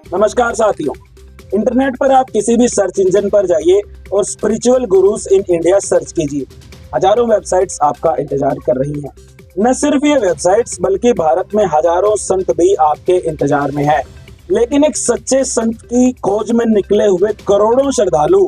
नमस्कार साथियों, इंटरनेट पर आप किसी भी सर्च इंजन पर जाइए और spiritual gurus in India search कीजिए। हजारों वेबसाइट्स आपका इंतजार कर रही हैं। न सिर्फ ये वेबसाइट्स बल्कि भारत में हजारों संत भी आपके इंतजार में है। लेकिन एक सच्चे संत की खोज में निकले हुए करोड़ों श्रद्धालु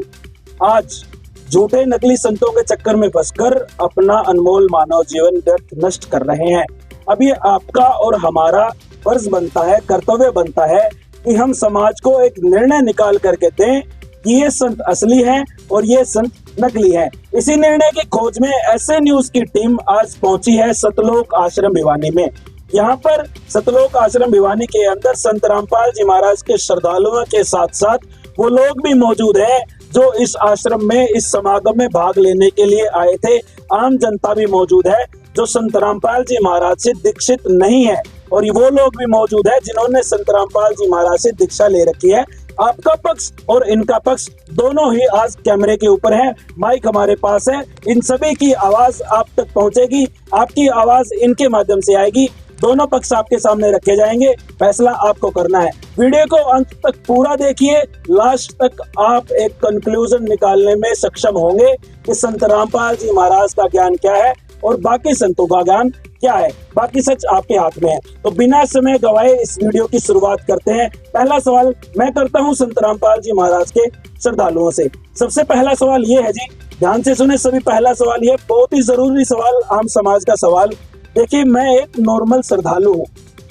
आज झूठे नकली संतों के चक्कर में फंसकर अपना अनमोल मानव जीवन व्यर्थ नष्ट कर रहे हैं। अब ये आपका और हमारा फर्ज बनता है, कर्तव्य बनता है कि हम समाज को एक निर्णय निकाल करके दें कि ये संत असली हैं और ये संत नकली हैं। इसी निर्णय की खोज में ऐसे न्यूज की टीम आज पहुंची है सतलोक आश्रम भिवानी में। यहाँ पर सतलोक आश्रम भिवानी के अंदर संत रामपाल जी महाराज के श्रद्धालुओं के साथ साथ वो लोग भी मौजूद हैं जो इस आश्रम में इस समागम में भाग लेने के लिए आए थे। आम जनता भी मौजूद है जो संत रामपाल जी महाराज से दीक्षित नहीं है और वो लोग भी मौजूद है जिन्होंने संत रामपाल जी महाराज से दीक्षा ले रखी है। आपका पक्ष और इनका पक्ष दोनों ही आज कैमरे के ऊपर है, माइक हमारे पास है। इन सभी की आवाज आप तक पहुंचेगी, आपकी आवाज इनके माध्यम से आएगी। दोनों पक्ष आपके सामने रखे जाएंगे, फैसला आपको करना है। वीडियो को अंत तक पूरा देखिए, लास्ट तक आप एक कंक्लूजन निकालने में सक्षम होंगे कि संत रामपाल जी महाराज का ज्ञान क्या है और बाकी संतों का ज्ञान क्या है। बाकी सच आपके हाथ में है। तो बिना समय गवाए इस वीडियो की शुरुआत करते हैं। पहला सवाल मैं करता हूं संत रामपाल जी महाराज के श्रद्धालुओं से। सबसे पहला सवाल ये है जी, ध्यान से सुने सभी। पहला सवाल ये बहुत ही जरूरी सवाल, आम समाज का सवाल। देखिए, मैं एक नॉर्मल श्रद्धालु हूँ,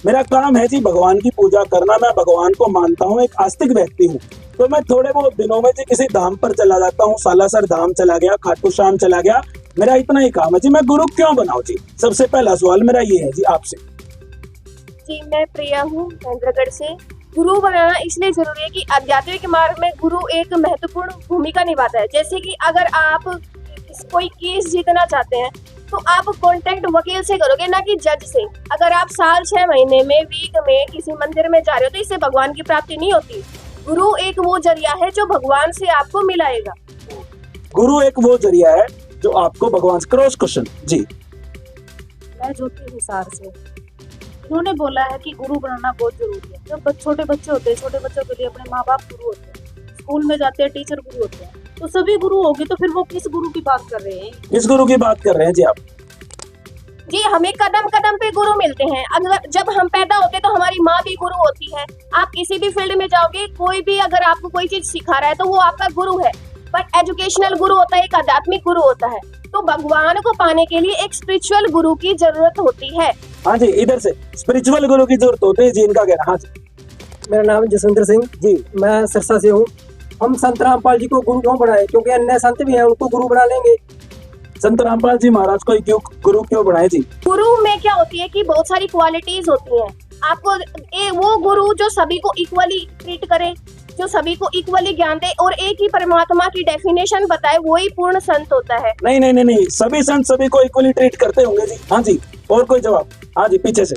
मेरा काम है जी भगवान की पूजा करना। मैं भगवान को मानता हूँ, एक आस्तिक व्यक्ति हूँ। तो मैं थोड़े बहुत दिनों में जी किसी धाम पर चला जाता हूँ, सालासर धाम चला गया, खाटू श्याम चला गया, मेरा इतना ही काम है जी। मैं गुरु क्यों बनाऊं जी? सबसे पहला सवाल मेरा ये है जी आपसे। जी, मैं प्रिया हूँ महेंद्रगढ़ से। गुरु बनाना इसलिए जरूरी है कि आध्यात्मिक मार्ग में गुरु एक महत्वपूर्ण भूमिका निभाता है। जैसे कि अगर आप कोई केस जीतना चाहते हैं तो आप कांटेक्ट वकील से करोगे, ना कि जज से। अगर आप साल 6 महीने में वीक में किसी मंदिर में जा रहे हो तो इससे भगवान की प्राप्ति नहीं होती। गुरु एक वो जरिया है जो भगवान से आपको मिलाएगा। गुरु एक वो जरिया है जो आपको भगवान से। क्रॉस क्वेश्चन जी। मैं ज्योति हिसार से। उन्होंने बोला है कि गुरु बनाना बहुत जरूरी है। जब छोटे बच्चे होते हैं, छोटे बच्चों के लिए अपने माँ बाप गुरु होते हैं, स्कूल में जाते हैं टीचर गुरु होते हैं, तो सभी गुरु होंगे। तो फिर वो किस गुरु की बात कर रहे हैं? किस गुरु की बात कर रहे हैं जी आप? जी, हमें कदम कदम पे गुरु मिलते हैं। अगर जब हम पैदा होते हैं तो हमारी माँ भी गुरु होती है। आप किसी भी फील्ड में जाओगे, कोई भी अगर आपको कोई चीज सिखा रहा है तो वो आपका गुरु है। बट एजुकेशनल गुरु होता है, एक आध्यात्मिक गुरु होता है। तो भगवान को पाने के लिए एक स्पिरिचुअल गुरु की जरूरत होती है। हाँ जी, इधर से स्पिरिचुअल गुरु की जरूरत होती है जी, इनका कहना। हाँ जी। मेरा नाम जसविंदर सिंह जी, मैं सिरसा से हूँ। हम संत रामपाल जी को गुरु क्यों बनाए? क्योंकि अन्य संत भी हैं, उनको गुरु बना लेंगे। संत रामपाल जी महाराज को क्यों गुरु क्यों बनाए जी? गुरु में क्या होती है कि बहुत सारी क्वालिटीज होती हैं। आपको वो गुरु जो सभी को इक्वली ट्रीट करे, जो सभी को इक्वली ज्ञान दे और एक ही परमात्मा की डेफिनेशन बताए, वही पूर्ण संत होता है। नहीं नहीं नहीं नहीं, सभी संत सभी को इक्वली ट्रीट करते होंगे जी। हाँ जी, और कोई जवाब? हाँ जी, पीछे से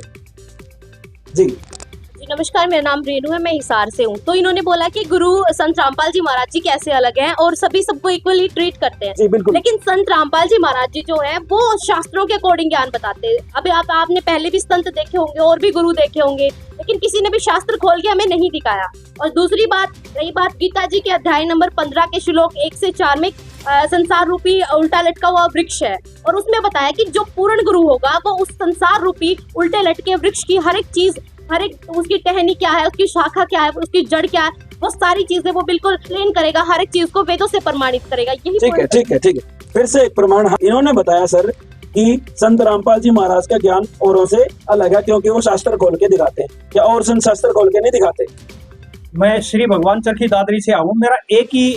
जी। नमस्कार, मेरा नाम रेनू है, मैं हिसार से हूँ। तो इन्होंने बोला कि गुरु संत रामपाल जी महाराज जी कैसे अलग हैं और सभी सबको इक्वली ट्रीट करते हैं जी, बिल्कुल। लेकिन संत रामपाल जी महाराज जी जो है वो शास्त्रों के अकॉर्डिंग ज्ञान बताते हैं। अभी आपने पहले भी संत देखे होंगे और भी गुरु देखे होंगे, लेकिन किसी ने भी शास्त्र खोल के हमें नहीं दिखाया। और दूसरी बात, रही बात गीता जी के अध्याय नंबर 15 के श्लोक 1 से 4 में संसार रूपी उल्टा लटका हुआ वृक्ष है, और उसमें बताया कि जो पूर्ण गुरु होगा वो उस संसार रूपी उल्टे लटके वृक्ष की हर एक चीज, हर एक उसकी टहनी क्या है, उसकी शाखा क्या है, उसकी जड़ क्या है, वो सारी चीजें वो बिल्कुल एक्सप्लेन करेगा। हर एक चीज को वेदों से प्रमाणित करेगा। यही ठीक है, ठीक है, ठीक है। फिर से एक प्रमाण इन्होंने बताया सर कि संत रामपाल जी महाराज का ज्ञान औरों से अलग है क्योंकि वो शास्त्र खोल के दिखाते हैं। क्या और संत शास्त्र खोल के नहीं दिखाते? मैं श्री भगवान चरखी दादरी से आऊँ। मेरा एक ही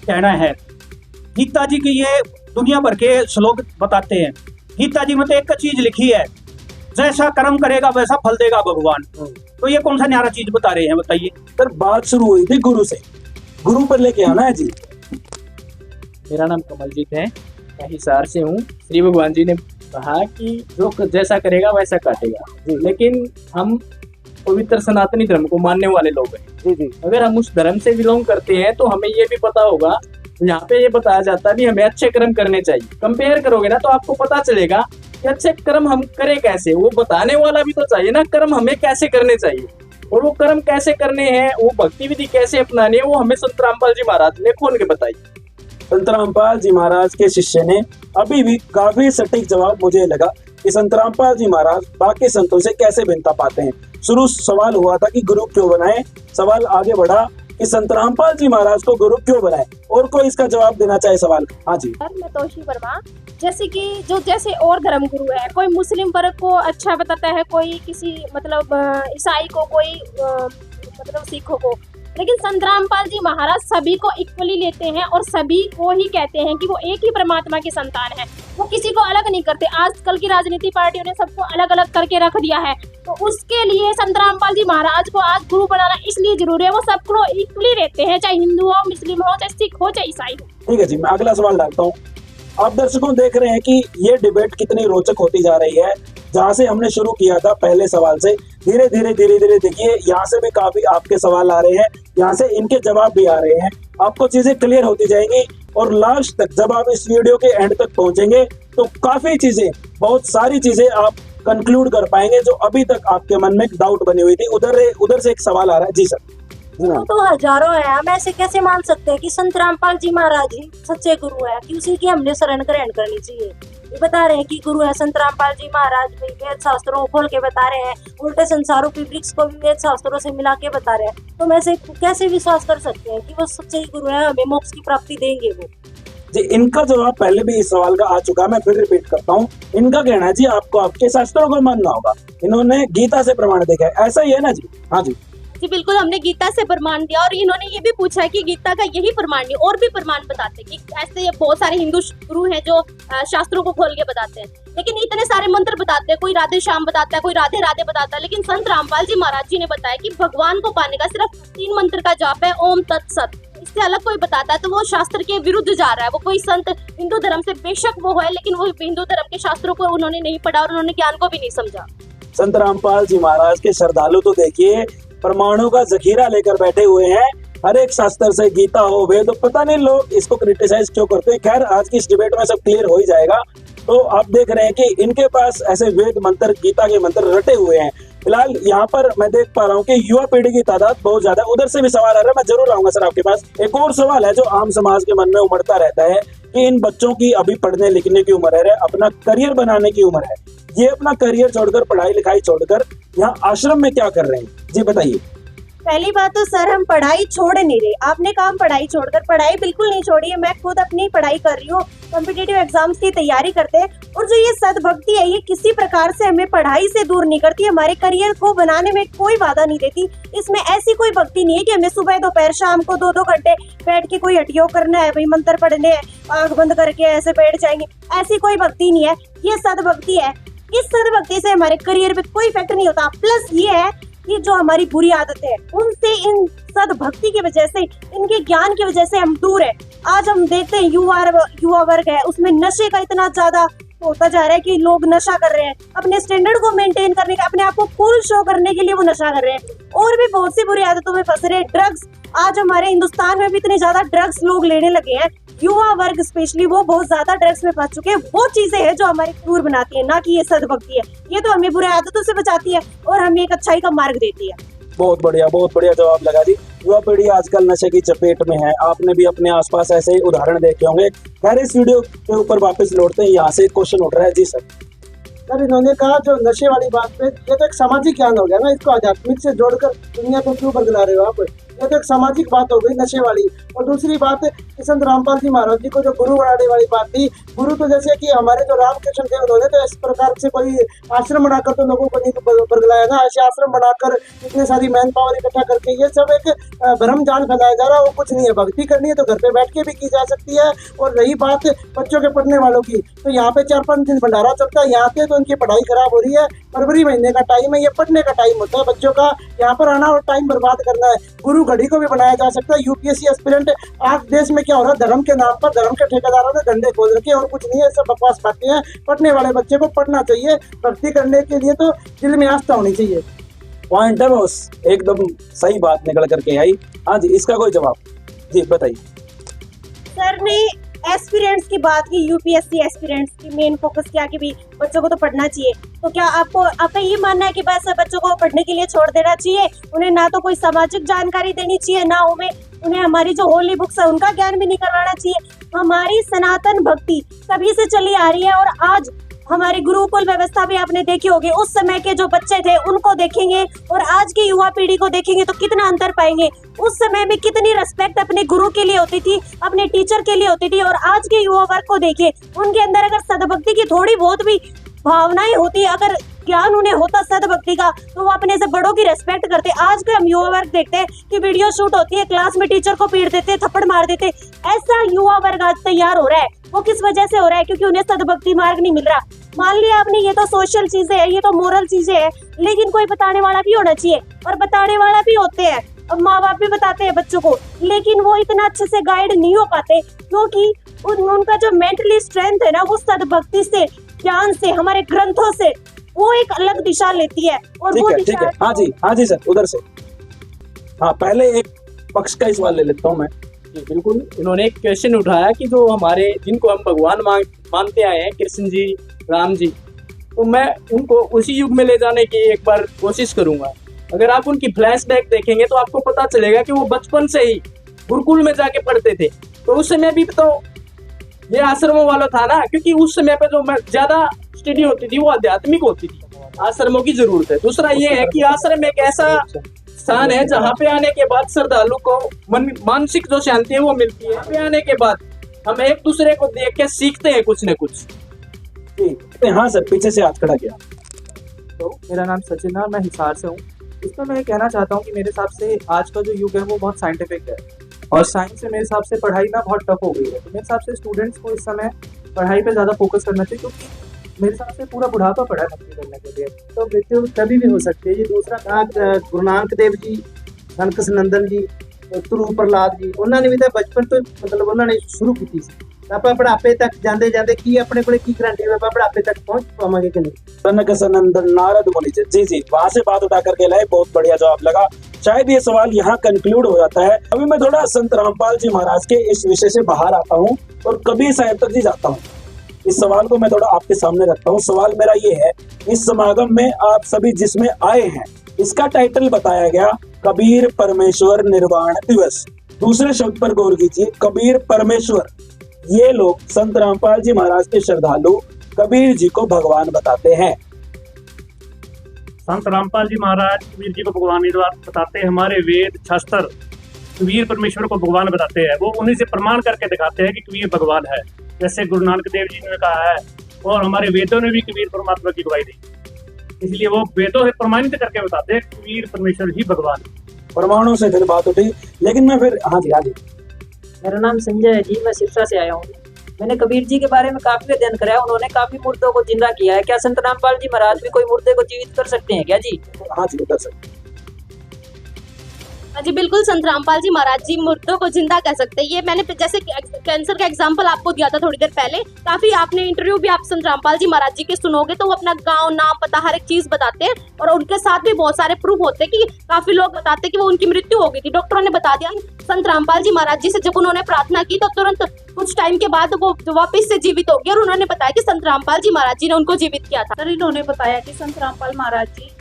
कहना है, गीता जी की ये दुनिया भर के श्लोक बताते हैं। गीता जी में तो एक चीज लिखी है, जैसा कर्म करेगा वैसा फल देगा भगवान। तो ये कौन सा न्यारा चीज बता रहे हैं, बताइए सर। बात शुरू हुई थी गुरु से, गुरु पर लेके आना है जी। मेरा नाम कमलजीत है, मैं हिसार से हूँ। श्री भगवान जी ने कहा कि जो जैसा करेगा वैसा काटेगा, लेकिन हम पवित्र सनातनी धर्म को मानने वाले लोग हैं जी जी। अगर हम उस धर्म से बिलोंग करते हैं तो हमें ये भी पता होगा, यहाँ पे ये बताया जाता है भी हमें अच्छे कर्म करने चाहिए। कंपेयर करोगे ना तो आपको पता चलेगा कि अच्छे कर्म हम करें कैसे, वो बताने वाला भी तो चाहिए ना, कर्म हमें कैसे करने चाहिए। और वो कर्म कैसे करने हैं, वो भक्ति विधि कैसे अपनानी है, वो हमें संत रामपाल जी महाराज ने खोल के बताई। संत रामपाल जी महाराज के शिष्य ने अभी भी काफी सटीक जवाब मुझे लगा कि संत रामपाल जी महाराज बाकी संतों से कैसे भिन्नता पाते हैं। शुरू सवाल हुआ था कि गुरु क्यों बनाए, सवाल आगे बढ़ा कि संत रामपाल जी महाराज को गुरु क्यों बनाए, और कोई इसका जवाब देना चाहे सवाल। हाँ जी। मैं तोशी वर्मा। जैसे कि जैसे और धर्म गुरु है, कोई मुस्लिम वर्ग को अच्छा बताता है, कोई किसी मतलब ईसाई को, कोई मतलब सिखों को, लेकिन संत रामपाल जी महाराज सभी को इक्वली लेते हैं और सभी को ही कहते हैं कि वो एक ही परमात्मा की संतान है। वो किसी को अलग नहीं करते। आजकल की राजनीति पार्टियों ने सबको अलग अलग करके रख दिया है, तो उसके लिए संत रामपाल जी महाराज को आज गुरु बनाना इसलिए जरूरी है। वो सबको इक्वली लेते हैं, चाहे हिंदू हो, मुस्लिम हो, चाहे सिख हो, चाहे ईसाई हो। ठीक है जी, मैं अगला सवाल डालता हूँ। आप दर्शकों देख रहे हैं कि ये डिबेट कितनी रोचक होती जा रही है। जहां से हमने शुरू किया था पहले सवाल से, धीरे धीरे देखिए यहाँ से भी काफी आपके सवाल आ रहे हैं, यहाँ से इनके जवाब भी आ रहे हैं। आपको चीजें क्लियर होती जाएंगी और लास्ट तक जब आप इस वीडियो के एंड तक पहुंचेंगे तो काफी चीजें, बहुत सारी चीजें आप कंक्लूड कर पाएंगे जो अभी तक आपके मन में डाउट बनी हुई थी। उधर से एक सवाल आ रहा है। जी सर। तो हजारों है, हम ऐसे कैसे मान सकते हैं कि संत रामपाल जी महाराज ही सच्चे गुरु है, कि उसी की हमने शरण ग्रहण करनी चाहिए। ये बता रहे हैं कि गुरु है संत रामपाल जी महाराज, वेद शास्त्रों को खोल के बता रहे हैं, उल्टे संसारों की वृक्ष को भी वेद शास्त्रों से मिला के बता रहे हैं, तो हम ऐसे कैसे विश्वास कर सकते हैं कि वो सच्चे गुरु है, हमें मोक्ष की प्राप्ति देंगे वो। जी, इनका जवाब पहले भी इस सवाल का आ चुका है, मैं फिर रिपीट करता हूँ। इनका कहना है जी आपको आपके शास्त्रों को मानना होगा, इन्होंने गीता से प्रमाण देखा है, ऐसा ही है ना जी? हाँ जी जी बिल्कुल, हमने गीता से प्रमाण दिया और इन्होंने ये भी पूछा है कि गीता का यही प्रमाण नहीं और भी प्रमाण बताते हैं कि ऐसे ये बहुत सारे हिंदू गुरु हैं जो शास्त्रों को खोल के बताते हैं, लेकिन इतने सारे मंत्र बताते हैं, कोई राधे श्याम बताता है, कोई राधे राधे बताता है, लेकिन संत रामपाल जी महाराज जी ने बताया कि भगवान को पाने का सिर्फ 3 मंत्र का जाप है, ओम तत्सत। इससे अलग कोई बताता है तो वो शास्त्र के विरुद्ध जा रहा है। वो कोई संत हिंदू धर्म से बेशक वो है, लेकिन वो हिंदू धर्म के शास्त्रों को उन्होंने नहीं पढ़ा और उन्होंने ज्ञान को भी नहीं समझा। संत रामपाल जी महाराज के श्रद्धालु तो देखिए परमाणु का जखीरा लेकर बैठे हुए हैं, हर एक शास्त्र से, गीता हो, वेद, तो पता नहीं लोग इसको क्रिटिसाइज क्यों करते हैं। खैर आज की इस डिबेट में सब क्लियर हो ही जाएगा। तो आप देख रहे हैं कि इनके पास ऐसे वेद मंत्र, गीता के मंत्र रटे हुए हैं। फिलहाल यहाँ पर मैं देख पा रहा हूँ कि युवा पीढ़ी की तादाद बहुत ज्यादा है। उधर से भी सवाल आ रहा है, मैं जरूर आऊंगा सर आपके पास। एक और सवाल है जो आम समाज के मन में उमड़ता रहता है कि इन बच्चों की अभी पढ़ने लिखने की उम्र है, अपना करियर बनाने की उम्र है, ये अपना करियर छोड़कर, पढ़ाई लिखाई छोड़कर यहाँ आश्रम में क्या कर रहे हैं? जी बताइए। पहली बात तो सर हम पढ़ाई छोड़ नहीं रहे। आपने कहा पढ़ाई छोड़कर, पढ़ाई बिल्कुल नहीं छोड़ी है। मैं खुद अपनी पढ़ाई कर रही हूँ, कॉम्पिटिटिव एग्जाम्स की तैयारी करते हैं। और जो ये सद्भक्ति है ये किसी प्रकार से हमें पढ़ाई से दूर नहीं करती, हमारे करियर को बनाने में कोई बाधा नहीं देती। इसमें ऐसी कोई भक्ति नहीं है कि हमें सुबह दोपहर शाम को 2-2 घंटे बैठ के कोई हटियो करना है, भाई मंत्र पढ़ने हैं, आंख बंद करके ऐसे बैठ जाएंगे, ऐसी कोई भक्ति नहीं है। ये सद्भक्ति है। इस सद्भक्ति से हमारे करियर पे कोई इफेक्ट नहीं होता। प्लस ये है कि जो हमारी बुरी आदतें हैं उनसे, इन सद्भक्ति की वजह से, इनके ज्ञान की वजह से हम दूर है। आज हम देखते हैं युवा वर्ग है, उसमें नशे का इतना ज्यादा होता जा रहा है कि लोग नशा कर रहे हैं अपने स्टैंडर्ड को मेंटेन करने का, अपने आप को कूल शो करने के लिए वो नशा कर रहे हैं और भी बहुत सी बुरी आदतों में फंस रहे हैं। ड्रग्स, आज हमारे हिंदुस्तान में भी इतने ज्यादा ड्रग्स लोग लेने लगे हैं, युवा वर्ग स्पेशली वो बहुत ज्यादा ड्रग्स में फंस चुके हैं। वो चीजें हैं जो हमारी दूर बनाती है, ना कि ये सद्भक्ति है। ये तो हमें बुरी आदतों से बचाती है और हमें एक अच्छाई का मार्ग देती है। बहुत बढ़िया जवाब लगा जी। युवा पीढ़ी आजकल नशे की चपेट में है, आपने भी अपने आसपास ऐसे ही उदाहरण देखे होंगे। खैर इस वीडियो के ऊपर वापस लौटते हैं, यहाँ से एक क्वेश्चन उठ रहा है। जी सर, इन्होंने कहा जो नशे वाली बात पे, ये तो एक सामाजिक ज्ञान हो गया ना, इसको आध्यात्मिक से जोड़कर दुनिया को क्यों बदला रहे हो आप? ये तो एक सामाजिक बात हो गई नशे वाली। और दूसरी बात संत रामपाल जी महाराज जी को जो गुरु बनाने वाली बात थी, गुरु तो जैसे कि हमारे जो रामकृष्ण थे उन्होंने तो इस प्रकार से कोई आश्रम बनाकर तो लोगों को नहीं बदलाया ना। ऐसे आश्रम बनाकर इतने सारी मैन पावर इकट्ठा करके ये सब एक भ्रम जाल फैलाया जा रहा है। वो कुछ नहीं है, भक्ति करनी है तो घर पे बैठ के भी की जा सकती है। और रही बात बच्चों के पढ़ने वालों की, तो यहाँ पे 4-5 दिन भंडारा चलता है, यहाँ पे तो उनकी पढ़ाई खराब हो रही है। फरवरी महीने का टाइम है, ये पढ़ने का टाइम होता है बच्चों का, यहाँ पर आना और टाइम बर्बाद करना है। गुरु घड़ी को भी बनाया जा सकता है। यूपीएससी एस्पिरेंट, आज देश में क्या हो रहा है, धर्म के नाम पर धर्म के ठेकेदारों ने डंडे खोल रखे और कुछ नहीं है, सब बकवास बातें हैं। पढ़ने वाले बच्चे को पढ़ना चाहिए, भक्ति करने के लिए तो दिल में आस्था होनी चाहिए। पॉइंट है बॉस, एकदम सही बात निकल करके आई। हाँ जी, इसका कोई जवाब? जी बताइए। सर ने एस्पिरेंट्स की बात की, यूपीएससी एस्पिरेंट्स की मेन फोकस क्या कि भी बच्चों को तो पढ़ना चाहिए, तो क्या आपका ये मानना है कि बस बच्चों को पढ़ने के लिए छोड़ देना चाहिए, उन्हें ना तो कोई सामाजिक जानकारी देनी चाहिए, ना उन्हें हमारी जो होली बुक्स है उनका ज्ञान भी नहीं करवाना चाहिए? हमारी सनातन भक्ति तभी से चली आ रही है और आज हमारी गुरुकुल व्यवस्था भी आपने देखी होगी। उस समय के जो बच्चे थे उनको देखेंगे और आज की युवा पीढ़ी को देखेंगे तो कितना अंतर पाएंगे। उस समय में कितनी रिस्पेक्ट अपने गुरु के लिए होती थी, अपने टीचर के लिए होती थी, और आज के युवा वर्ग को देखिए, उनके अंदर अगर सद्भक्ति की थोड़ी बहुत भी भावनाएं होती, अगर ज्ञान उन्हें होता सद्भक्ति का, तो वो अपने से बड़ों की रेस्पेक्ट करते। आज के हम युवा वर्ग देखते हैं कि वीडियो शूट होती है, क्लास में टीचर को पीट देते, थप्पड़ मार देते। ऐसा युवा वर्ग आज तैयार हो रहा है। वो किस वजह से हो रहा है? क्योंकि उन्हें सद्भक्ति मार्ग नहीं मिल रहा। मान लिया आपने, ये तो सोशल चीजें है, ये तो मोरल चीजें है, लेकिन कोई बताने वाला भी होना चाहिए, और बताने वाला भी होते हैं। अब माँ बाप भी बताते हैं बच्चों को, लेकिन वो इतना अच्छे से गाइड नहीं हो पाते, क्योंकि उनका जो मेंटली स्ट्रेंथ है ना, वो सद्भक्ति से, ज्ञान से, हमारे ग्रंथों से वो एक अलग दिशा लेती है। और वो ठीक है। हाँ जी सर, उधर से। हाँ, पहले एक पक्ष का सवाल ले लेता हूँ मैं। जी बिल्कुल, इन्होंने एक क्वेश्चन उठाया कि जो हमारे, जिनको हम भगवान मानते आए हैं, कृष्ण जी, राम जी, तो मैं उनको उसी युग में ले जाने की एक बार कोशिश करूंगा। अगर आप उनकी फ्लैशबैक देखेंगे तो आपको पता चलेगा कि वो बचपन से ही गुरुकुल में जाके पढ़ते थे। तो उस समय भी तो ये आश्रमों वाला था ना, क्योंकि उस समय पे जो ज्यादा स्टडी होती थी वो आध्यात्मिक होती थी, आश्रमों की जरूरत है। दूसरा ये है कि आश्रम एक ऐसा स्थान है जहाँ पे आने के बाद श्रद्धालु को मानसिक जो शांति है वो मिलती है। यहाँ पे आने के बाद हम एक दूसरे को देख के सीखते हैं कुछ न कुछ। हाँ सर, पीछे से हाथ खड़ा किया। तो मेरा नाम सचिन है, मैं हिसार से हूँ। इसमें मैं कहना चाहता हूँ कि मेरे हिसाब से आज का जो युग है वो बहुत साइंटिफिक है, और साइंस से मेरे हिसाब से पढ़ाई ना बहुत टफ हो गई है। तो मेरे हिसाब से स्टूडेंट्स को इस समय पढ़ाई पे ज़्यादा फोकस करना चाहिए, क्योंकि मेरे हिसाब से पूरा बुढ़ापा पड़ा है भक्ति करने के लिए। तो मृत्यु कभी भी हो सकती है। ये दूसरा गुरु नानक देव जी, सनकस नंदन जी, ਧਰੂ ਪ੍ਰਹਲਾਦ ਜੀ, ਉਹਨਾਂ ਨੇ ਵੀ ਤਾਂ ਬਚਪਨ ਤੋਂ ਮਤਲਬ ਉਹਨਾਂ ਨੇ ਸ਼ੁਰੂ ਕੀਤੀ ਸੀ। ਆਪਾਂ ਬੁਢਾਪੇ ਤੱਕ ਜਾਂਦੇ ਜਾਂਦੇ ਕੀ ਆਪਣੇ ਕੋਲੇ ਕੀ गारंटी है ਆਪਾਂ बुढ़ापे तक पहुंच पाएंगे कि नहीं? सनक सनंदन नारद मुनि जी, वहां से बात उठा करके लाए, बहुत बढ़िया जवाब लगा। शायद ये सवाल यहाँ कंक्लूड हो जाता है। अभी मैं थोड़ा संत रामपाल जी महाराज के इस विषय से बाहर आता हूँ और कबीर साहिब तक जी जाता हूँ। इस सवाल को मैं थोड़ा आपके सामने रखता हूँ। सवाल मेरा ये है, इस समागम में आप सभी जिसमें आए हैं, इसका टाइटल बताया गया कबीर परमेश्वर निर्वाण दिवस। दूसरे शब्द पर गौर कीजिए, कबीर परमेश्वर। ये लोग संत रामपाल जी महाराज के श्रद्धालु कबीर जी को भगवान बताते हैं। संत रामपाल जी महाराज कबीर जी को भगवान बताते हैं। हमारे वेद शास्त्र कबीर परमेश्वर को भगवान बताते हैं। वो उन्हीं से प्रमाण करके दिखाते हैं कि कबीर भगवान है। जैसे गुरु नानक देव जी ने कहा है, और हमारे वेदों ने भी कबीर परमात्मा की गवाही दी, इसलिए वो वेदों से प्रमाणित करके बताते हैं कबीर परमेश्वर ही भगवान। परमाणु से फिर बात उठी, लेकिन मैं फिर हाँ जी। मेरा नाम संजय है जी, मैं सिरसा से आया हूँ। मैंने कबीर जी के बारे में काफी अध्ययन करा है। उन्होंने काफी मुर्दों को जिंदा किया है। क्या संत रामपाल जी महाराज भी कोई मुर्दे को जीवित कर सकते हैं क्या जी? हाँ जी, कर सकते हैं। जी बिल्कुल, संत रामपाल जी महाराज जी मुर्दों को जिंदा कर सकते हैं। ये मैंने जैसे कैंसर का एग्जांपल आपको दिया था थोड़ी देर पहले। काफी आपने इंटरव्यू भी आप संत रामपाल जी महाराज जी के सुनोगे तो वो अपना गांव, नाम, पता, हर एक चीज बताते हैं, और उनके साथ भी बहुत सारे प्रूफ होते हैं कि काफी लोग बताते हैं कि वो उनकी मृत्यु हो गई थी। डॉक्टरों ने बता दिया। संत रामपाल जी महाराज जी से जब उन्होंने प्रार्थना की तो तुरंत कुछ टाइम के बाद वो वापिस से जीवित हो गए, और उन्होंने बताया कि संत रामपाल जी महाराज जी ने उनको जीवित किया था। सर, इन्होंने बताया कि संत रामपाल महाराज जी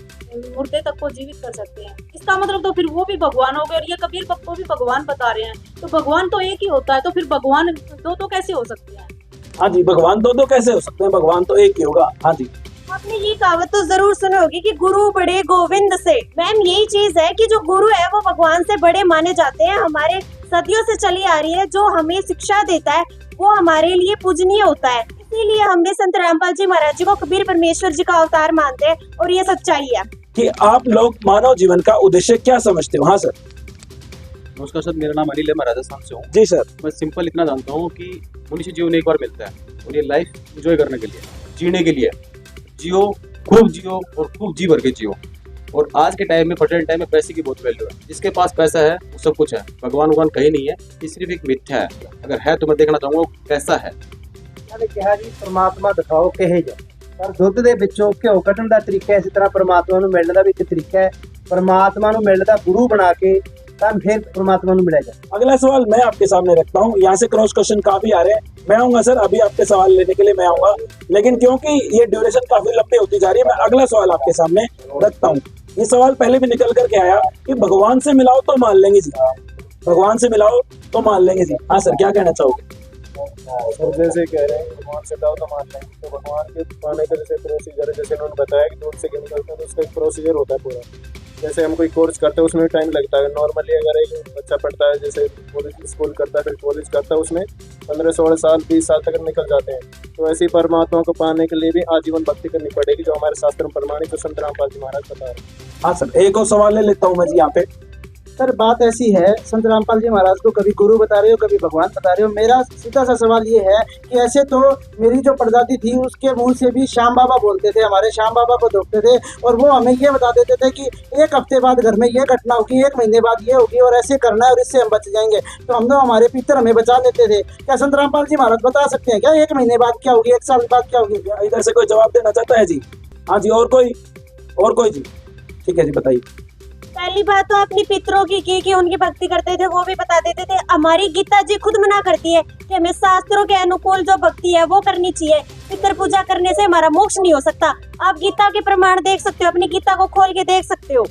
मुर्दे तक को जीवित कर सकते हैं। इसका मतलब तो फिर वो भी भगवान हो गए, और ये कबीर को भी भगवान बता रहे हैं। तो भगवान तो एक ही होता है, तो फिर भगवान दो तो कैसे हो सकते हैं? हाँ जी, भगवान दो कैसे हो सकते हैं? भगवान तो एक ही होगा। हाँ जी, आपने ये कहावत तो जरूर सुनी होगी कि गुरु बड़े गोविंद से। मैम, यही चीज है कि जो गुरु है वो भगवान से बड़े माने जाते हैं। हमारे सदियों से चली आ रही है, जो हमें शिक्षा देता है वो हमारे लिए पूजनीय होता है। इसीलिए हम भी संत रामपाल जी महाराज जी को कबीर परमेश्वर जी का अवतार मानते हैं, और ये सच्चाई है। कि आप लोग मानव जीवन का उद्देश्य क्या समझते हो? हाँ सर। नमस्कार सर, मेरा नाम अनिल है, मैं राजस्थान से हूँ। जी सर। मैं सिंपल इतना जानता हूँ कि मनुष्य जीवन एक बार मिलता है, और ये लाइफ एंजॉय करने के लिए, जीने के लिए जियो, खूब जियो और खूब जी भर के जियो। और आज के टाइम में, प्रेजेंट टाइम में पैसे की बहुत वैल्यू है। जिसके पास पैसा है वो सब कुछ है। भगवान कहीं नहीं है, ये सिर्फ एक मिथ्या है। अगर है तो मैं देखना चाहूंगा कैसा है। मैंने कहा जी, परमात्मा दिखाओ कहे जा, पर ਦੁੱਧ ਦੇ ਵਿੱਚੋਂ ਘਿਓ ਕੱਢਣ ਦਾ ਤਰੀਕਾ ਇਸੇ ਤਰ੍ਹਾਂ ਪਰਮਾਤਮਾ ਨੂੰ ਮਿਲਣ ਦਾ ਵੀ ਇੱਕ ਤਰੀਕਾ ਹੈ। ਪਰਮਾਤਮਾ ਨੂੰ ਮਿਲਣ ਦਾ ਗੁਰੂ ਬਣਾ ਕੇ तब फिर परमात्मा ने मिला जाए। अगला सवाल मैं आपके सामने रखता हूँ। यहाँ से क्रॉस क्वेश्चन काफी आ रहे हैं, मैं आऊंगा सर, अभी आपके सवाल लेने के लिए मैं आऊंगा, लेकिन क्योंकि ये ड्यूरेशन काफी लंबी होती जा रही है, मैं अगला सवाल आपके सामने रखता हूँ। ये सवाल पहले भी निकल करके आया कि भगवान से मिलाओ तो मान लेंगे जी, भगवान से मिलाओ तो मान लेंगे जी। हाँ सर, क्या कहना चाहोगे? सर जैसे कह रहे हैं भगवान से लाओ तो मान लेंगे, तो भगवान के पाने का जैसे प्रोसीजर है, जैसे उन्होंने बताया कि दूध से घी निकलता है तो उसका एक प्रोसीजर होता है पूरा। जैसे हम कोई कोर्स करते हैं उसमें टाइम लगता है। नॉर्मली अगर एक बच्चा पढ़ता है, जैसे कॉलेज स्कूल करता है फिर कॉलेज करता है, उसमें 15-16 साल 20 साल तक निकल जाते हैं। तो ऐसी परमात्मा को पाने के लिए भी आजीवन भक्ति करनी पड़ेगी, जो हमारे शास्त्र में प्रमाणित तो संत रामपाल जी महाराज बता रहे हैं। हाँ सर, एक और सवाल ले लेता हूँ मैं जी यहाँ पे। सर बात ऐसी है, संत रामपाल जी महाराज को कभी गुरु बता रहे हो, कभी भगवान बता रहे हो। मेरा सीधा सा सवाल ये है कि ऐसे तो मेरी जो परदादी थी उसके मुंह से भी श्याम बाबा बोलते थे, हमारे श्याम बाबा को देखते थे, और वो हमें ये बता देते थे कि एक हफ्ते बाद घर में ये घटना होगी, 1 महीने बाद ये होगी, और ऐसे करना है और इससे हम बच जाएंगे। तो हम तो हमारे पितर हमें बचा लेते थे। क्या संत रामपाल जी महाराज बता सकते हैं क्या 1 महीने बाद क्या होगी, 1 साल बाद क्या होगी? इधर से कोई जवाब देना चाहता है जी? हाँ जी, और कोई जी? ठीक है जी, बताइए। पहली बात तो अपनी पितरों की कि उनकी भक्ति करते थे, वो भी बता देते थे। हमारी गीता जी खुद मना करती है कि हमें शास्त्रों के अनुकूल जो भक्ति है वो करनी चाहिए। पितर पूजा करने से हमारा मोक्ष नहीं हो सकता। आप गीता के प्रमाण देख सकते हो, अपनी गीता को खोल के देख सकते हो।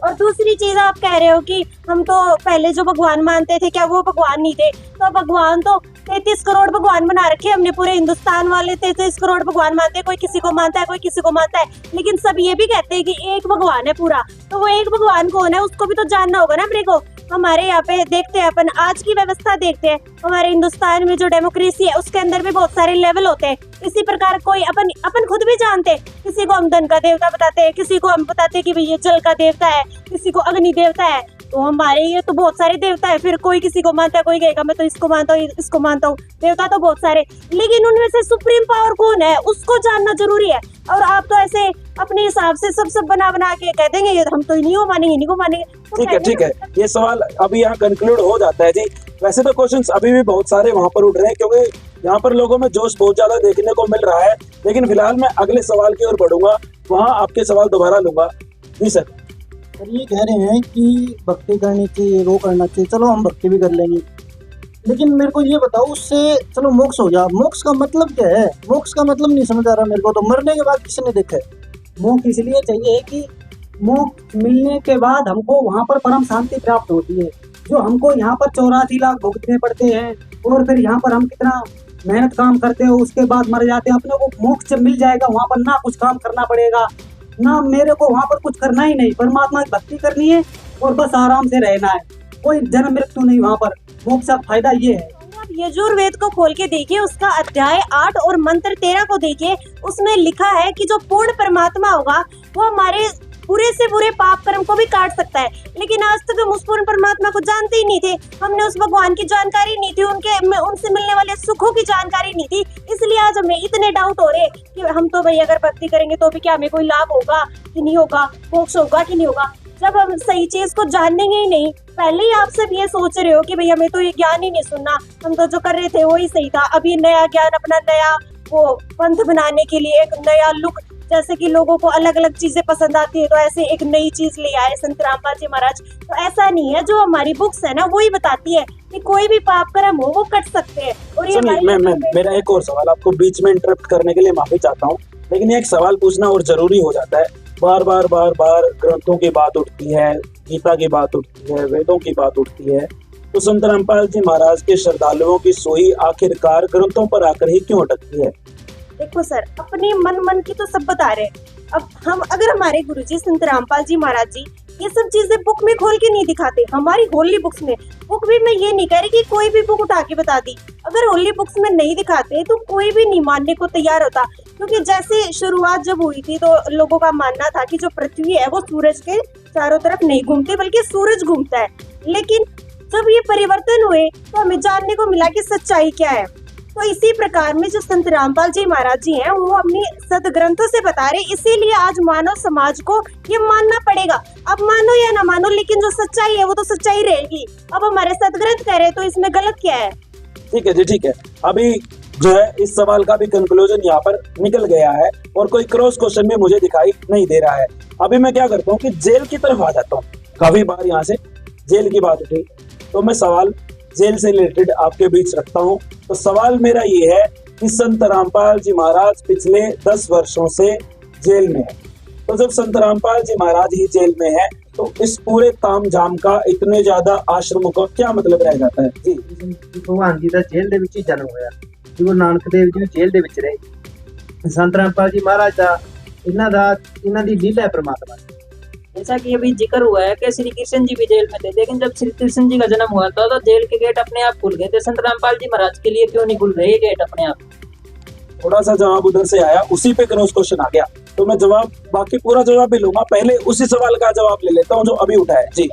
और दूसरी चीज आप कह रहे हो कि हम तो पहले जो भगवान मानते थे क्या वो भगवान नहीं थे? तो भगवान तो 33 करोड़ भगवान बना रखे हमने, पूरे हिंदुस्तान वाले 33 करोड़ भगवान मानते हैं। कोई किसी को मानता है, कोई किसी को मानता है, लेकिन सब ये भी कहते हैं कि एक भगवान है पूरा। तो वो एक भगवान कौन है उसको भी तो जानना होगा ना अपने को। हमारे यहाँ पे देखते हैं अपन, आज की व्यवस्था देखते हैं, हमारे हिंदुस्तान में जो डेमोक्रेसी है उसके अंदर भी बहुत सारे लेवल होते हैं। इसी प्रकार कोई अपन खुद भी जानते हैं, किसी को हम धन का देवता बताते हैं, किसी को हम बताते हैं कि भाई ये जल का देवता है, किसी को अग्नि देवता है। तो हमारे ये तो बहुत सारे देवता है, फिर कोई किसी को मानता है, कोई कहेगा मैं तो इसको मानता हूँ, इसको मानता हूँ। देवता तो बहुत सारे, लेकिन उनमें से सुप्रीम पावर कौन है उसको जानना जरूरी है। और आप तो ऐसे अपने हिसाब से सब बना के कह देंगे हम तो इन्हीं को मानेंगे, इन्हीं को मानेंगे। तो ठीक है, ये सवाल अभी यहाँ कंक्लूड हो जाता है जी। वैसे तो क्वेश्चंस अभी भी बहुत सारे वहाँ पर उठ रहे हैं, क्योंकि यहाँ पर लोगों में जोश बहुत ज्यादा देखने को मिल रहा है। लेकिन फिलहाल मैं अगले सवाल की ओर बढ़ूंगा, वहाँ आपके सवाल दोबारा लूंगा। जी सर। सर ये कह रहे हैं कि भक्ति करनी चाहिए, वो करना चाहिए, चलो हम भक्ति भी कर लेंगे, लेकिन मेरे को ये बताओ उससे चलो मोक्ष हो जा, मोक्ष का मतलब क्या है? मोक्ष का मतलब नहीं समझ आ रहा मेरे को। तो मरने के बाद किसने देखा है? मोक्ष इसलिए चाहिए कि मोक्ष मिलने के बाद हमको वहाँ पर परम शांति प्राप्त होती है। जो हमको यहाँ पर 84 लाख भुगतने पड़ते हैं, और फिर यहाँ पर हम कितना मेहनत काम करते हो, उसके बाद मर जाते हैं। अपने को मोक्ष मिल जाएगा, वहाँ पर ना कुछ काम करना पड़ेगा, ना मेरे को वहाँ पर कुछ करना ही नहीं, परमात्मा की भक्ति करनी है और बस आराम से रहना है, कोई जन्म मृत्यु नहीं। वहाँ पर मोक्ष का फायदा ये है। आप यजुर्वेद को खोल के देखिए, उसका अध्याय 8 और मंत्र 13 को देखिए, उसमें लिखा है कि जो पूर्ण परमात्मा होगा वो हमारे पूरे से पूरे पाप कर्म को भी काट सकता है। लेकिन आज तक हम उस पूर्ण परमात्मा को जानते ही नहीं थे, हमने उस भगवान की जानकारी नहीं थी, उनसे मिलने वाले सुखों की जानकारी नहीं थी। इसलिए आज हमें इतने डाउट हो रहे कि हम तो भाई अगर भक्ति करेंगे तो भी क्या हमें कोई लाभ होगा कि नहीं होगा, मोक्ष होगा कि नहीं होगा, जब हम सही चीज को जानेंगे ही नहीं। पहले ही आप सब ये सोच रहे हो कि भाई हमें तो ये ज्ञान ही नहीं सुनना, हम तो जो कर रहे थे वो ही सही था। अभी नया ज्ञान, अपना नया वो पंथ बनाने के लिए एक नया लुक, जैसे कि लोगों को अलग अलग चीजें पसंद आती है तो ऐसे एक नई चीज ले आए संत रामपाल जी महाराज। तो ऐसा नहीं है, जो हमारी बुक्स है ना वो ही बताती है कि कोई भी पाप कर्म हो वो कट सकते हैं। और ये मेरा एक और सवाल, आपको बीच में इंटरप्ट करने के लिए माफी चाहता हूँ, लेकिन एक सवाल पूछना और जरूरी हो जाता है। बार बार ग्रंथों की बात उठती है, गीता की बात उठती है, वेदों की बात उठती है, तो संत रामपाल जी महाराज के श्रद्धालुओं की सुई आखिरकार ग्रंथों पर आकर ही क्यों अटकती है? देखो सर, अपने मन की तो सब बता रहे हैं। अब हम अगर हमारे गुरुजी संत रामपाल जी महाराज जी ये सब चीजें बुक में खोल के नहीं दिखाते, हमारी होली बुक्स में, बुक भी मैं ये नहीं कह रही कि कोई भी बुक उठा के बता दी, अगर होली बुक्स में नहीं दिखाते तो कोई भी नहीं मानने को तैयार होता। क्योंकि जैसे शुरुआत जब हुई थी तो लोगों का मानना था कि जो पृथ्वी है वो सूरज के चारों तरफ नहीं घूमती बल्कि सूरज घूमता है। लेकिन जब ये परिवर्तन हुए तो हमें जानने को मिला कि सच्चाई क्या है। तो इसी प्रकार में जो संत रामपाल जी महाराज जी हैं वो अपनी सदग्रंथों से बता रहे, इसीलिए आज मानव समाज को ये मानना पड़ेगा। अब मानो या ना मानो, लेकिन जो सच्चाई है वो तो सच्चाई रहेगी। अब हमारे सदग्रंथ कह रहे हैं तो इसमें गलत क्या है? ठीक है जी, ठीक है। अभी जो है इस सवाल का भी कंक्लूजन यहाँ पर निकल गया है और कोई क्रॉस क्वेश्चन भी मुझे दिखाई नहीं दे रहा है। अभी मैं क्या करता हूँ कि जेल की तरफ आ जाता हूँ। काफी बार यहाँ से जेल की बात उठी तो मैं सवाल जेल से रिलेटेड आपके बीच रखता हूँ। तो सवाल मेरा ये है कि संत रामपाल जी महाराज पिछले 10 वर्षों से जेल में है। तो जब संत रामपाल जी महाराज ही जेल में है तो इस पूरे ताम झाम का, इतने ज्यादा आश्रमों का क्या मतलब रह जाता है जी? भगवान जी का जेल ਦੇ ਵਿੱਚ ਹੀ जन्म ਹੋਇਆ। ਗੁਰੂ ਨਾਨਕ ਦੇਵ ਜੀ जेल ਦੇ ਵਿੱਚ ਰਹੇ। संत रामपाल जी महाराज ਦਾ ਇਹਨਾਂ ਦੀ लीला है परमात्मा। जैसा कि अभी जिक्र हुआ है कि श्री कृष्ण जी भी जेल में थे, लेकिन जब श्री कृष्ण जी का जन्म हुआ था तो जेल के गेट अपने आप खुल गए थे। संत रामपाल जी महाराज के लिए क्यों नहीं खुल रहे गेट अपने आप? थोड़ा सा जवाब उधर से आया, उसी पे क्रॉस क्वेश्चन आ गया, तो मैं जवाब बाकी पूरा जवाब भी लूंगा, पहले उसी सवाल का जवाब ले लेता हूँ जो अभी उठा है जी।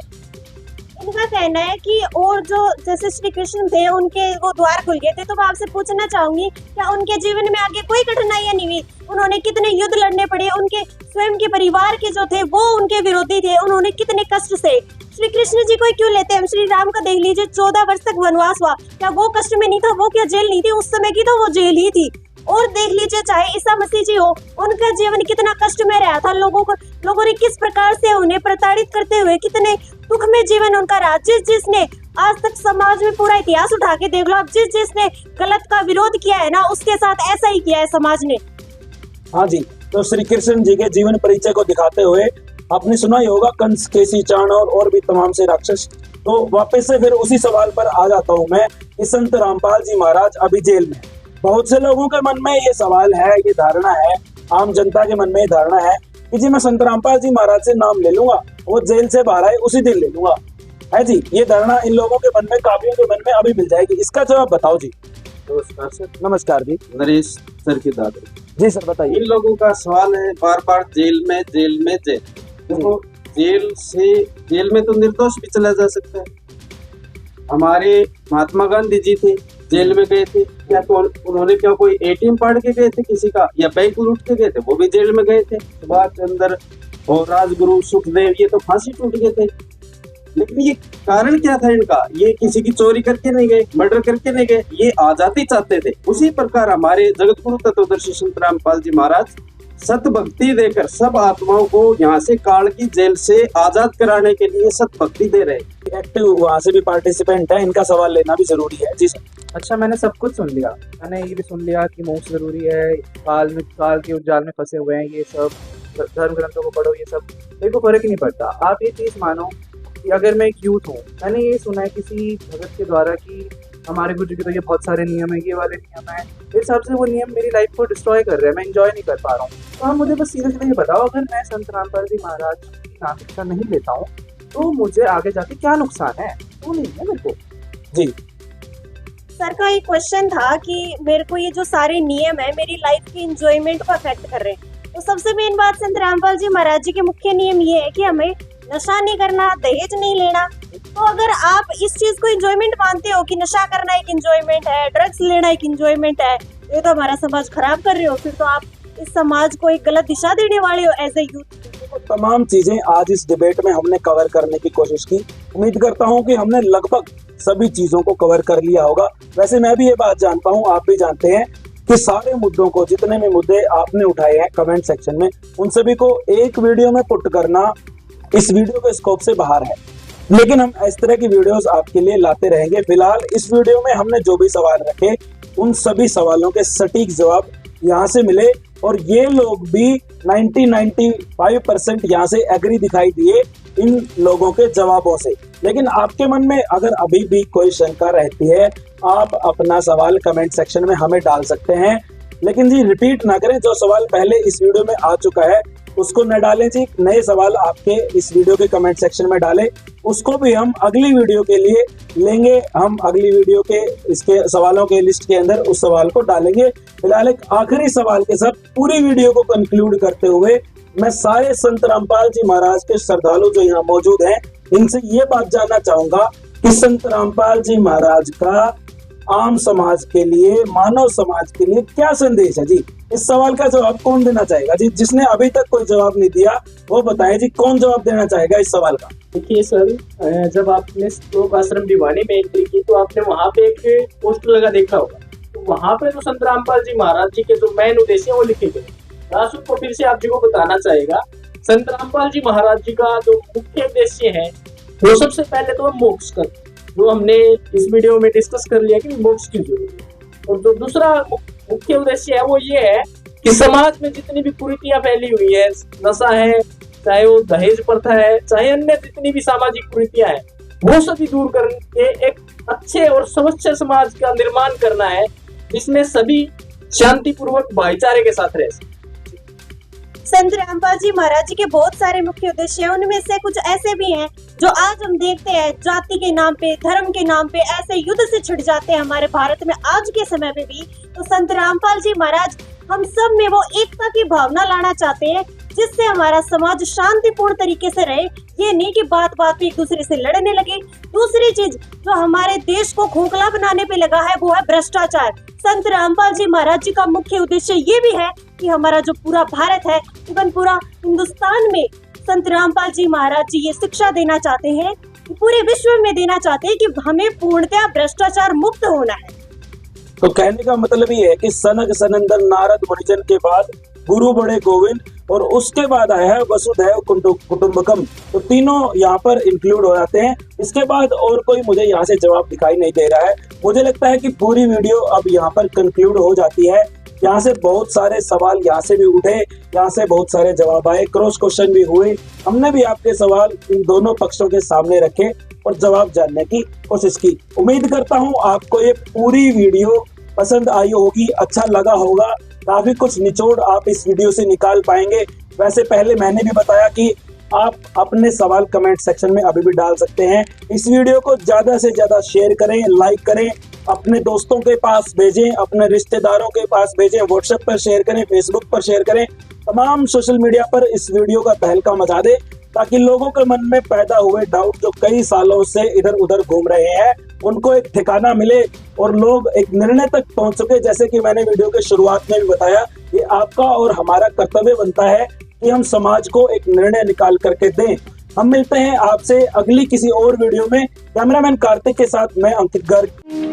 इनका कहना है कि और जो जैसे श्री कृष्ण थे उनके वो द्वार खुल गए थे, तो मैं आपसे पूछना चाहूंगी क्या उनके जीवन में आगे कोई कठिनाइयां नहीं हुई? उन्होंने कितने युद्ध लड़ने पड़े, उनके स्वयं के परिवार के जो थे वो उनके विरोधी थे, उन्होंने कितने कष्ट से। श्री कृष्ण जी को क्यों लेते हैं? श्री राम का देख लीजिए, 14 वर्ष तक वनवास हुआ, क्या वो कष्ट में नहीं था? वो क्या जेल नहीं थी? उस समय की तो वो जेल ही थी। और देख लीजिए चाहे ईसा मसीह जी हो, उनका जीवन कितना कष्ट में रहा था। लोगों ने किस प्रकार से उन्हें प्रताड़ित करते हुए कितने दुख में जीवन उनका रहा। जिसने आज तक समाज में पूरा इतिहास उठा के देख लो आप, जिसने गलत का विरोध किया है ना, उसके साथ ऐसा ही किया है समाज ने। हाँ जी, तो श्री कृष्ण जी के जीवन परिचय को दिखाते हुए आपने सुना ही होगा कंस, केसी, चाणक्य और भी तमाम से राक्षस। तो वापस से फिर उसी सवाल पर आ जाता हूँ मैं कि संत रामपाल जी महाराज अभी जेल में। बहुत से लोगों के मन में ये सवाल है, ये धारणा है, आम जनता के मन में ये धारणा है कि जी मैं संत रामपाल जी महाराज से नाम ले लूंगा, वो जेल से बाहर आए उसी दिन ले लूंगा, है जी। ये धारणा इन लोगों के मन में, काफियों के मन में अभी मिल जाएगी। इसका जवाब बताओ जी। नमस्कार सर। नमस्कार जी। नरेश सर की दादरी जी सर बताइए। इन लोगों का सवाल है बार बार जेल में देखो, जेल में तो निर्दोष भी चला जा सकता है। हमारे महात्मा गांधी जी थे, जेल में गए थे, क्या तो उन्होंने क्या कोई एटीएम पाड़ के गए थे किसी का, या बैंक लूट के गए थे? वो भी जेल में गए थे। सुभाष चंद्र और राजगुरु सुखदेव ये तो फांसी टूट गए थे। लेकिन ये कारण क्या था इनका? ये किसी की चोरी करके नहीं गए, मर्डर करके नहीं गए, ये आजादी चाहते थे। उसी प्रकार हमारे जगत गुरु तत्वदर्शी संत रामपाल जी महाराज सत भक्ति देकर सब आत्माओं को यहाँ से काल की जेल से आजाद कराने के लिए सत भक्ति दे रहे। एक्टिव वहाँ से भी पार्टिसिपेंट है, इनका सवाल लेना भी जरूरी है जी सर। अच्छा, मैंने सब कुछ सुन लिया। मैंने ये भी सुन लिया कि मोक्ष जरूरी है, काल के उजाल में फंसे हुए हैं, ये सब धर्म ग्रंथों को पढ़ो, ये सब मेरे को फर्क ही नहीं पड़ता। आप ये चीज मानो कि अगर मैं एक यूथ हूँ, मैंने ये सुना है किसी भगत के द्वारा कि हमारे गुरु जी के तो ये बहुत सारे नियम है, ये वाले नियम है, इस हिसाब से वो नियम मेरी लाइफ को डिस्ट्रॉय कर रहे हैं, मैं एंजॉय नहीं कर पा रहा हूँ। तो आप मुझे बस सीधे सीधे ये बताओ, अगर मैं संत रामपाल जी महाराज की नाम शिक्षा नहीं लेता हूँ तो मुझे आगे जाके क्या नुकसान है? तो नहीं है मेरे को जी। सर का एक क्वेश्चन था कि मेरे को ये जो सारे नियम है मेरी लाइफ की एंजॉयमेंट को अफेक्ट कर रहे हैं। तो सबसे मेन बात संत रामपाल जी महाराज जी के मुख्य नियम ये है कि हमें नशा नहीं करना, दहेज नहीं लेना। तो अगर आप इस चीज को एंजॉयमेंट मानते हो कि नशा करना एक एंजॉयमेंट है, ड्रग्स लेना एक एंजॉयमेंट है, ये तो हमारा समाज खराब कर रहे हो, फिर तो आप इस समाज को एक गलत दिशा देने वाले हो एज ए यूथ। तमाम चीजें आज इस डिबेट में हमने कवर करने की कोशिश की। उम्मीद करता हूं कि हमने लगभग सभी चीजों को कवर कर लिया होगा। वैसे मैं भी ये बात जानता हूं, आप भी जानते हैं कि सारे मुद्दों को, जितने भी मुद्दे आपने उठाए हैं कमेंट सेक्शन में, उन सभी को एक वीडियो में पुट करना इस वीडियो के स्कोप से बाहर है। लेकिन हम इस तरह की वीडियोस आपके लिए लाते रहेंगे। फिलहाल इस वीडियो में हमने जो भी सवाल रखे उन सभी सवालों के सटीक जवाब यहाँ से मिले और ये लोग भी 95% यहाँ से एग्री दिखाई दिए इन लोगों के जवाबों से। लेकिन आपके मन में अगर अभी भी कोई शंका रहती है, आप अपना सवाल कमेंट सेक्शन में हमें डाल सकते हैं। लेकिन जी रिपीट ना करें, जो सवाल पहले इस वीडियो में आ चुका है उसको न डालें जी, नए सवाल आपके इस वीडियो के कमेंट सेक्शन में डालें, उसको भी हम अगली वीडियो के लिए लेंगे। हम अगली वीडियो के इसके सवालों के लिस्ट के अंदर उस सवाल को डालेंगे। फिलहाल एक आखिरी सवाल के साथ पूरी वीडियो को कंक्लूड करते हुए मैं सारे संत रामपाल जी महाराज के श्रद्धालु जो यहाँ मौजूद हैं इनसे ये बात जानना चाहूंगा कि संत रामपाल जी महाराज का आम समाज के लिए, मानव समाज के लिए क्या संदेश है जी? इस सवाल का जवाब कौन देना चाहेगा जी? जिसने अभी तक कोई जवाब नहीं दिया वो बताए जी, कौन जवाब देना चाहेगा इस सवाल का? देखिए सर, जब आपने श्लोक आश्रम भिवानी में एंट्री की तो आपने वहाँ पे एक पोस्टर लगा देखा होगा। तो वहाँ पे तो संत रामपाल जी महाराज जी के जो मेन उद्देश्य वो लिखे गए। रासुल को फिर से आप जी को बताना चाहेगा, संत रामपाल जी महाराज जी का जो मुख्य उद्देश्य है वो सबसे पहले तो मोक्ष कर, जो हमने इस वीडियो में डिस्कस कर लिया कि मोक्ष क्यों जरूरी है। और जो दूसरा मुख्य उद्देश्य है वो ये है कि समाज में जितनी भी कुरीतियां फैली हुई है, नशा है, चाहे वो दहेज प्रथा है, चाहे अन्य जितनी भी सामाजिक कुरीतियां हैं, वो सभी दूर करके एक अच्छे और स्वच्छ समाज का निर्माण करना है, जिसमें सभी शांतिपूर्वक भाईचारे के साथ रह सके। संत रामपाल जी महाराज जी के बहुत सारे मुख्य उद्देश्य हैं, उनमें से कुछ ऐसे भी हैं जो आज हम देखते हैं जाति के नाम पे, धर्म के नाम पे ऐसे युद्ध से छिड़ जाते हैं हमारे भारत में आज के समय में भी। तो संत रामपाल जी महाराज हम सब में वो एकता की भावना लाना चाहते हैं, जिससे हमारा समाज शांतिपूर्ण तरीके से रहे। ये नहीं कि बात बात पे एक दूसरे से लड़ने लगे। दूसरी चीज जो हमारे देश को खोखला बनाने पे लगा है वो है भ्रष्टाचार। संत रामपाल जी महाराज जी का मुख्य उद्देश्य ये भी है कि हमारा जो पूरा भारत है, इवन पूरा हिंदुस्तान में संत रामपाल जी महाराज जी ये शिक्षा देना चाहते हैं, पूरे विश्व में देना चाहते हैं कि हमें पूर्णतः भ्रष्टाचार मुक्त होना है। तो कहने का मतलब ये है कि सनक सनंदन नारद मुनिजन के बाद गुरु बड़े गोविंद और उसके बाद आया है वसुधैव कुटुंबकम। तो तीनों यहाँ पर इंक्लूड हो जाते हैं। इसके बाद और कोई मुझे यहाँ से जवाब दिखाई नहीं दे रहा है। मुझे लगता है कि पूरी वीडियो अब यहाँ पर कंक्लूड हो जाती है। यहाँ से बहुत सारे सवाल यहाँ से भी उठे, यहाँ से बहुत सारे जवाब आए, क्रॉस क्वेश्चन भी हुए। हमने भी आपके सवाल इन दोनों पक्षों के सामने रखे और जवाब जानने की कोशिश की। उम्मीद करता हूँ आपको ये पूरी वीडियो पसंद आई होगी, अच्छा लगा होगा, काफी कुछ निचोड़ आप इस वीडियो से निकाल पाएंगे। वैसे पहले मैंने भी बताया कि आप अपने सवाल कमेंट सेक्शन में अभी भी डाल सकते हैं। इस वीडियो को ज्यादा से ज्यादा शेयर करें, लाइक करें, अपने दोस्तों के पास भेजें, अपने रिश्तेदारों के पास भेजें, व्हाट्सएप पर शेयर करें, फेसबुक पर शेयर करें, तमाम सोशल मीडिया पर इस वीडियो का तहलका मचा दे, ताकि लोगों के मन में पैदा हुए डाउट जो कई सालों से इधर उधर घूम रहे हैं उनको एक ठिकाना मिले और लोग एक निर्णय तक पहुंच सके। जैसे कि मैंने वीडियो के शुरुआत में भी बताया, ये आपका और हमारा कर्तव्य बनता है कि हम समाज को एक निर्णय निकाल करके दें। हम मिलते हैं आपसे अगली किसी और वीडियो में। कैमरामैन कार्तिक के साथ मैं अंकित गर्ग।